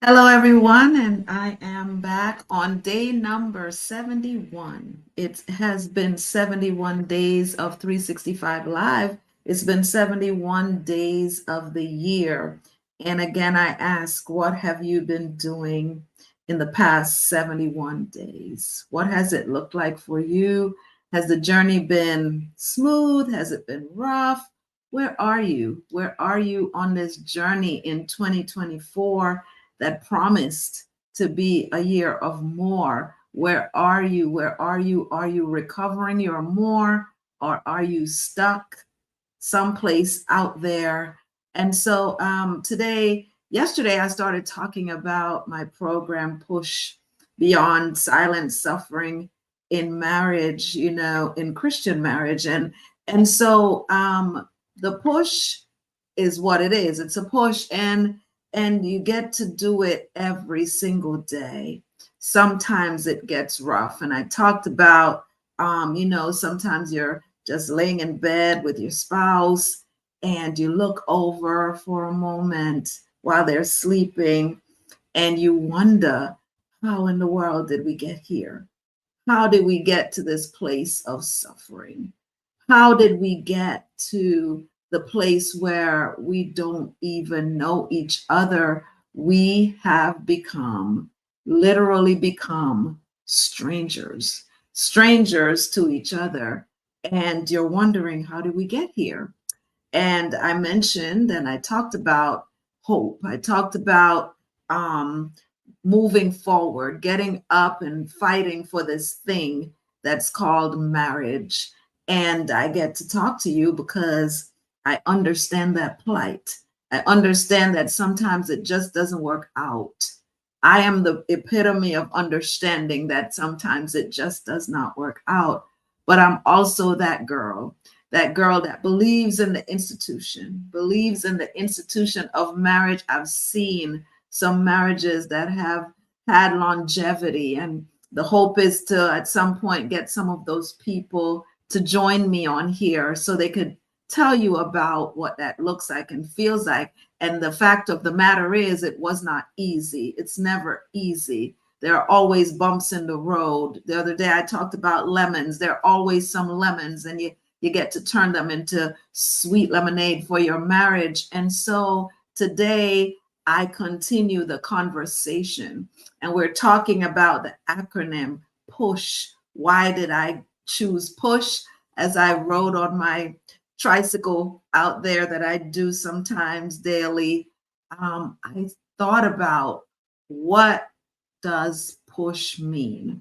Hello, everyone, and I am back on day number 71. It has been 71 days of 365 Live. It's been 71 days of the year. And again, I ask, what have you been doing in the past 71 days? What has it looked like for you? Has the journey been smooth? Has it been rough? Where are you? Where are you on this journey in 2024? That promised to be a year of more. Where are you? Where are you? Are you recovering your more, or are you stuck someplace out there? And so yesterday, I started talking about my program, Push Beyond Silent Suffering in Marriage, in Christian marriage. And so the push is what it is. It's a push, and you get to do it every single day. Sometimes it gets rough, and I talked about sometimes you're just laying in bed with your spouse and you look over for a moment while they're sleeping and you wonder, how in the world did we get here? How did we get to this place of suffering? How did we get to the place where we don't even know each other? We have literally become strangers, strangers to each other. And you're wondering, how did we get here? And I mentioned and I talked about hope. I talked about um, moving forward, getting up and fighting for this thing that's called marriage. And I get to talk to you because I understand that plight. I understand that sometimes it just doesn't work out. I am the epitome of understanding that sometimes it just does not work out. But I'm also that girl that believes in the institution of marriage. I've seen some marriages that have had longevity, and the hope is to at some point get some of those people to join me on here so they could tell you about what that looks like and feels like. And the fact of the matter is, it was not easy. It's never easy. There are always bumps in the road. The other day I talked about lemons. There are always some lemons, and you get to turn them into sweet lemonade for your marriage. And so today I continue the conversation, and we're talking about the acronym PUSH. Why did I choose PUSH? As I rode on my tricycle out there that I do sometimes daily, I thought about, what does push mean?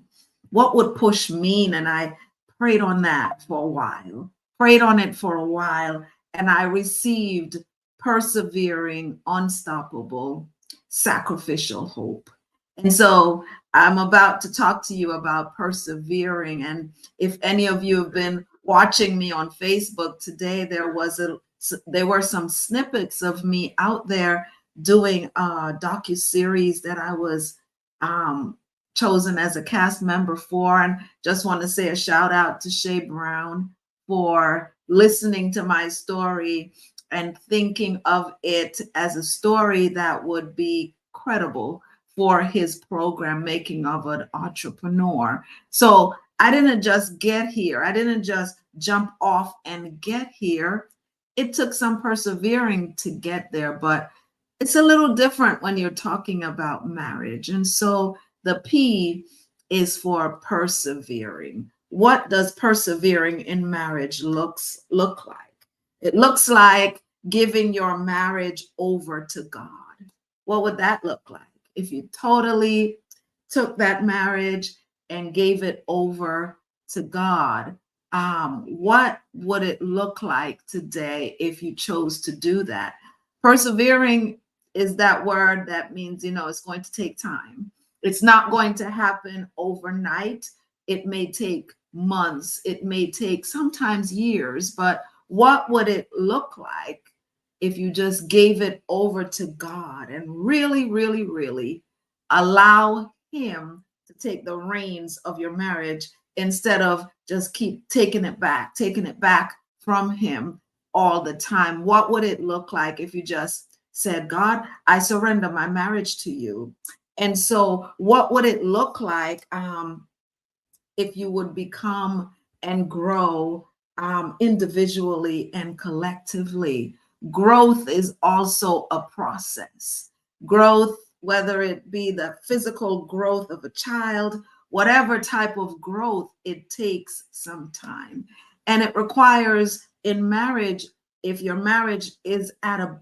What would push mean? And I prayed on that for a while, prayed on it for a while, and I received persevering, unstoppable, sacrificial hope. And so I'm about to talk to you about persevering. And if any of you have been watching me on Facebook today, there were some snippets of me out there doing a docu series that I was um, chosen as a cast member for. And just want to say a shout out to Shay Brown for listening to my story and thinking of it as a story that would be credible for his program, Making of an Entrepreneur. So I didn't just get here. I didn't just jump off and get here. It took some persevering to get there, but it's a little different when you're talking about marriage. And so the P is for persevering. What does persevering in marriage look like? It looks like giving your marriage over to God. What would that look like if you totally took that marriage and gave it over to God? What would it look like today if you chose to do that? Persevering is that word that means, it's going to take time. It's not going to happen overnight. It may take months. It may take sometimes years, but what would it look like if you just gave it over to God and really, really, really allow Him to take the reins of your marriage instead of just keep taking it back from Him all the time? What would it look like if you just said, God, I surrender my marriage to you. And so what would it look like if you would become and grow individually and collectively? Growth is also a process. Growth, whether it be the physical growth of a child, whatever type of growth, it takes some time. And it requires in marriage, if your marriage is at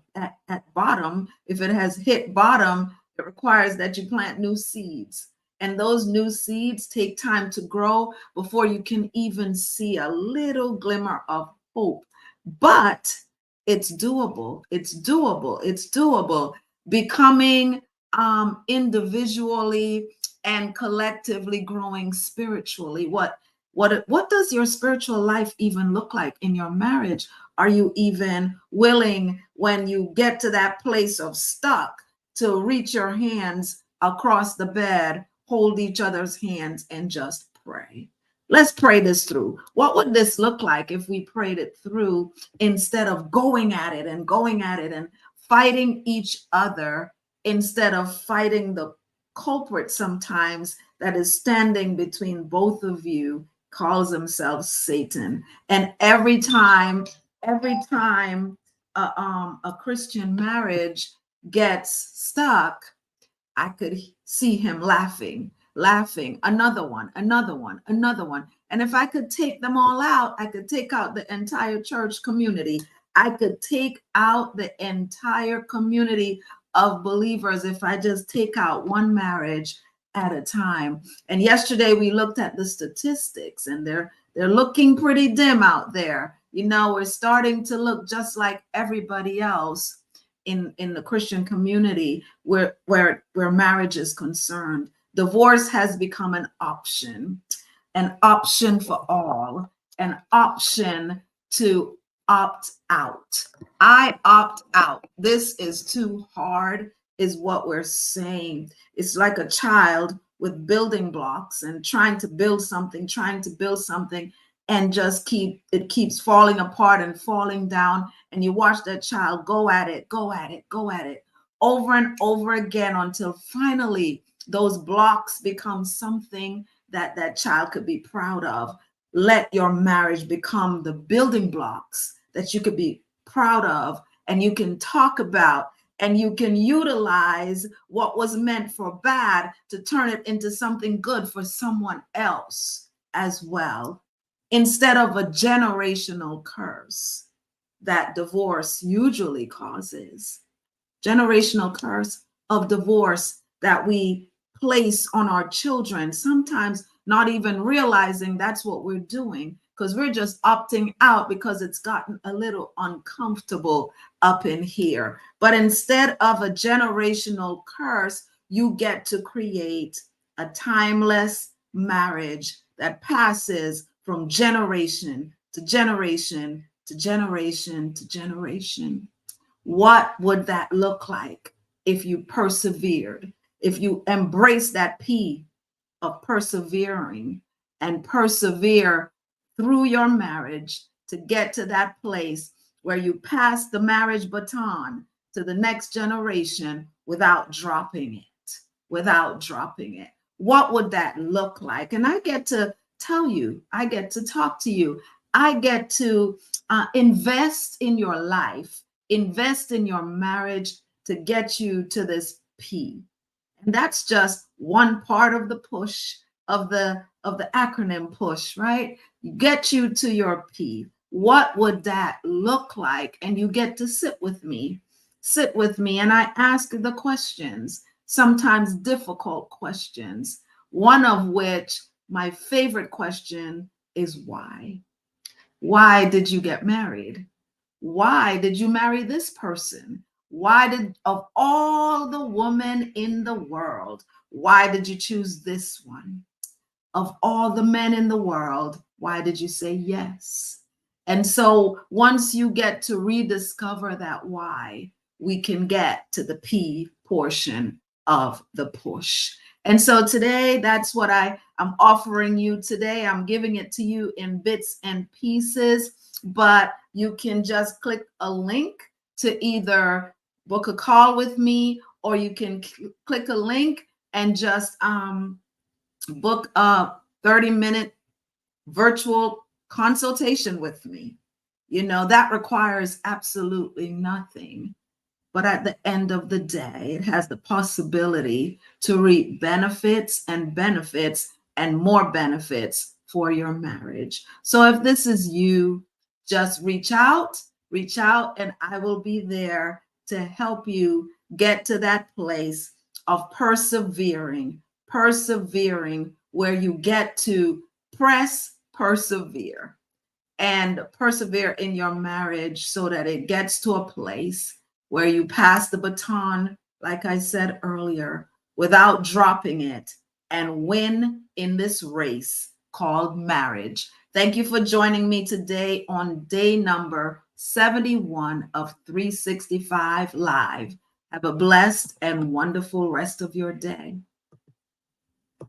bottom, if it has hit bottom, it requires that you plant new seeds. And those new seeds take time to grow before you can even see a little glimmer of hope. But it's doable. It's doable. It's doable. Becoming individually and collectively growing spiritually. What does your spiritual life even look like in your marriage? Are you even willing, when you get to that place of stuck, to reach your hands across the bed, hold each other's hands, and just pray? Let's pray this through. What would this look like if we prayed it through instead of going at it and fighting each other, instead of fighting the culprit sometimes that is standing between both of you, calls himself Satan. And every time a Christian marriage gets stuck, I could see him laughing, another one, another one, another one. And if I could take them all out, I could take out the entire church community. I could take out the entire community of believers if I just take out one marriage at a time. And yesterday we looked at the statistics, and they're looking pretty dim out there. You know, we're starting to look just like everybody else in the Christian community where marriage is concerned. Divorce has become an option for all, an option to opt out. I opt out. This is too hard, is what we're saying. It's like a child with building blocks and trying to build something, and just keeps falling apart and falling down. And you watch that child go at it over and over again until finally those blocks become something that child could be proud of. Let your marriage become the building blocks that you could be proud of, and you can talk about, and you can utilize what was meant for bad to turn it into something good for someone else as well, instead of a generational curse that divorce usually causes. Generational curse of divorce that we place on our children, sometimes not even realizing that's what we're doing, because we're just opting out because it's gotten a little uncomfortable up in here. But instead of a generational curse, you get to create a timeless marriage that passes from generation to generation to generation to generation. What would that look like if you persevered, if you embrace that P of persevering and persevere through your marriage to get to that place where you pass the marriage baton to the next generation without dropping it, What would that look like? And I get to tell you, I get to talk to you, I get to invest in your life, invest in your marriage to get you to this P. And that's just one part of the push of the acronym push, right? Get you to your P. What would that look like? And you get to sit with me, and I ask the questions, sometimes difficult questions, one of which, my favorite question, is why? Why did you get married? Why did you marry this person? Of all the women in the world, why did you choose this one? Of all the men in the world, why did you say yes? And so once you get to rediscover that why, we can get to the P portion of the push. And so today, that's what I'm offering you today. I'm giving it to you in bits and pieces, but you can just click a link to either book a call with me, or you can click a link and just book a 30-minute virtual consultation with me. You know, that requires absolutely nothing. But at the end of the day, it has the possibility to reap benefits and benefits and more benefits for your marriage. So if this is you, just reach out, and I will be there to help you get to that place of persevering where you get to persevere and persevere in your marriage so that it gets to a place where you pass the baton, like I said earlier, without dropping it, and win in this race called marriage. Thank you for joining me today on day number 71 of 365 Live. Have a blessed and wonderful rest of your day.